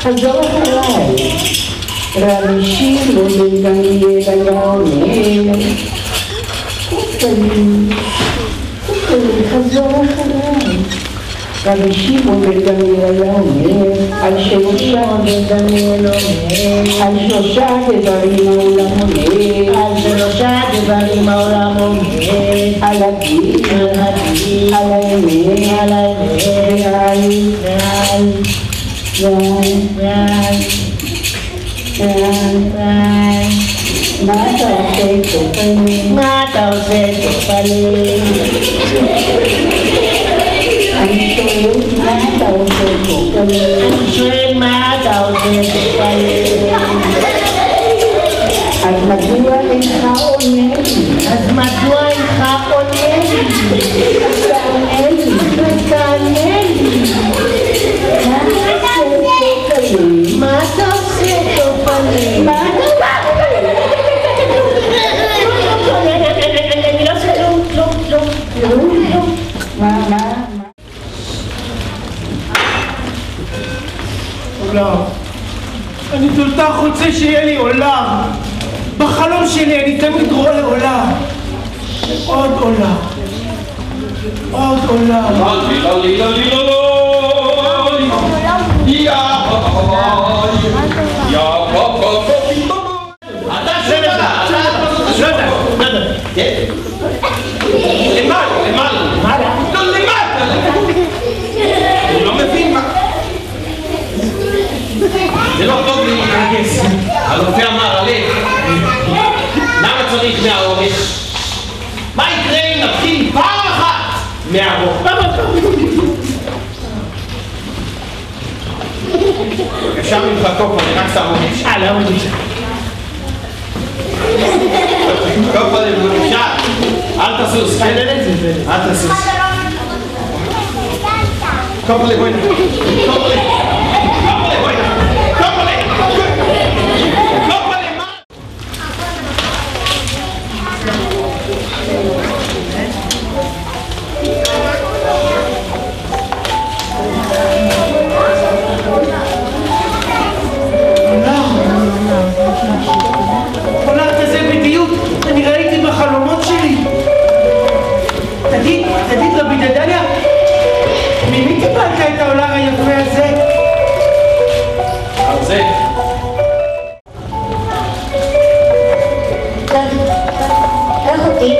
חזור אחריי. רבי שמעון בן גמליאל היה אומר, קופלים, חזור אחריי. רבי שמעון בן גמליאל היה אומר, על שלושה דברים העולם עומד, על הדין, על האמת, מה אתה עושה קופלים? אני שואל מה אתה עושה קופלים? אז מדוע אינך עונה לי? תענה לי. מה אתה עושה קופלים? אני לא עושה כלום. מה? עולם. אני כל כך רוצה שיהיה לי עולם. בחלום שלי אני תמיד רואה עולם. עוד עולם. זה לא טוב לי להתרגש. הרופא אמר עליך, למה צריך מהעורף? מה יקרה אם נתחיל פעם אחת מהעורף? בבקשה ממך קופה, אני רק שם עורף. למה זה? קופה בבקשה, אל תסוס, כן? אל תסוס. קופה לבואי. אני ראיתי בחלומות שלי. תגיד רבי דדליה, ממי קיבלת את העולם היפה הזה? על זה. קח אותי.